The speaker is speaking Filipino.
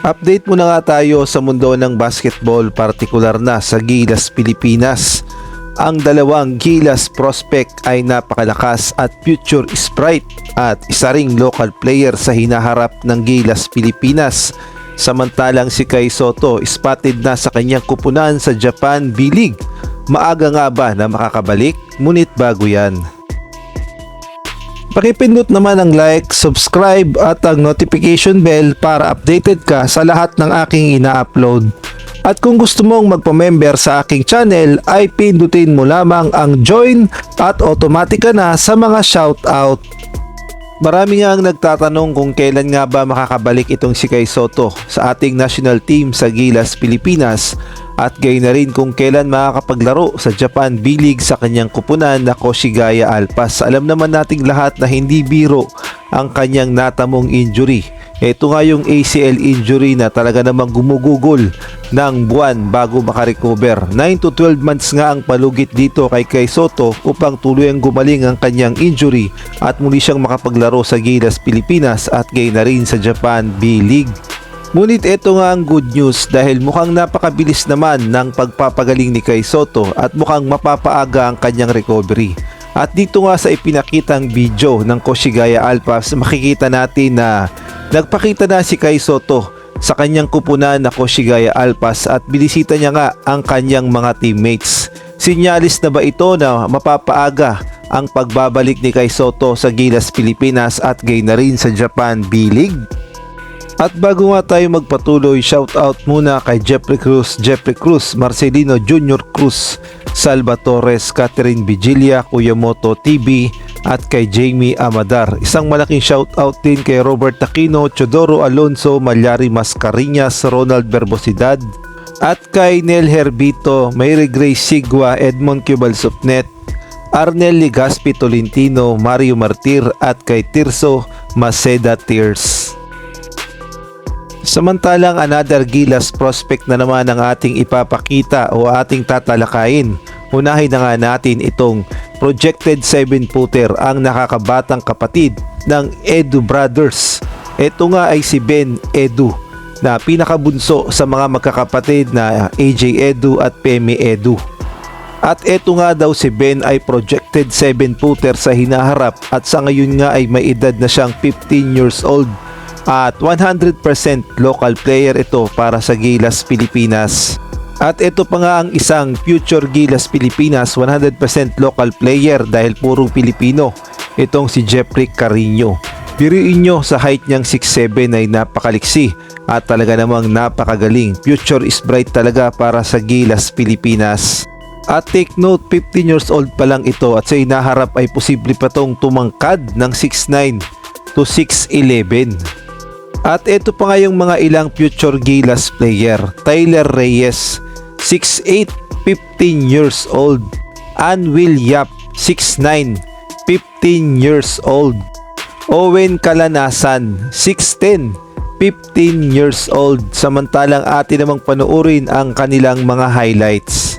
Update muna nga tayo sa mundo ng basketball, partikular na sa Gilas, Pilipinas. Ang dalawang Gilas prospect ay napakalakas at future is bright at isa ring local player sa hinaharap ng Gilas, Pilipinas. Samantalang si Kai Sotto spotted na sa kanyang kupunan sa Japan B-League. Maaga nga ba na makakabalik? Ngunit bago yan, pakipindot naman ang like, subscribe at ang notification bell para updated ka sa lahat ng aking ina-upload. At kung gusto mong magpa-member sa aking channel ay pindutin mo lamang ang join at automatic ka na sa mga shoutout. Marami nga ang nagtatanong kung kailan nga ba makakabalik itong si Kai Sotto sa ating national team sa Gilas, Pilipinas, at gayon na rin kung kailan makakapaglaro sa Japan B-League sa kanyang kupunan na Koshigaya Alpas. Alam naman nating lahat na hindi biro ang kanyang natamong injury. Ito nga yung ACL injury na talaga namang gumugugol ng buwan bago makarecover. 9 to 12 months nga ang palugit dito kay Kai Sotto upang tuluyang gumaling ang kanyang injury at muli siyang makapaglaro sa Gilas, Pilipinas at gayon na rin sa Japan B-League. Ngunit ito nga ang good news dahil mukhang napakabilis naman ng pagpapagaling ni Kai Sotto at mukhang mapapaaga ang kanyang recovery. At dito nga sa ipinakitang video ng Koshigaya Alpas, makikita natin na nagpakita na si Kai Sotto sa kanyang kupunan na Koshigaya Alpas at binisita niya nga ang kanyang mga teammates. Sinyalis na ba ito na mapapaaga ang pagbabalik ni Kai Sotto sa Gilas, Pilipinas at gayon na rin sa Japan B-League? At bago nga tayo magpatuloy, shoutout muna kay Jeffrey Cruz, Marcelino Jr. Cruz, Salvatores, Catherine Vigilia, Kuya Moto TV at kay Jamie Amadar. Isang malaking shoutout din kay Robert Aquino, Chodoro Alonso, Malyari Mascarinas, Ronald Berbosidad at kay Nel Herbito, Mary Grace Sigua, Edmond Cubalsopnet, Arnel Ligaspi Tolentino, Mario Martir at kay Tirso Maceda Tears. Samantalang another Gilas prospect na naman ang ating ipapakita o ating tatalakayin. Unahin na nga natin itong projected 7-footer, ang nakakabatang kapatid ng Edu Brothers. Ito nga ay si Ben Edu na pinakabunso sa mga magkakapatid na AJ Edu at Pemi Edu. At ito nga daw si Ben ay projected 7-footer sa hinaharap at sa ngayon nga ay may edad na siyang 15 years old. At 100% local player ito para sa Gilas, Pilipinas. At ito pa nga ang isang future Gilas, Pilipinas 100% local player dahil purong Pilipino. Itong si Jeffrey Carino. Biruin nyo sa height niyang 6'7" ay napakaliksi at talaga namang napakagaling. Future is bright talaga para sa Gilas, Pilipinas. At take note, 15 years old pa lang ito at sa hinaharap ay posible pa tong tumangkad ng 6'9" to 6'11". At ito pa nga yung mga ilang future Gilas player. Tyler Reyes, 6'8", 15 years old. Anwil Yap, 6'9", 15 years old. Owen Kalanasan, 6'10", 15 years old. Samantalang atin namang panoorin ang kanilang mga highlights.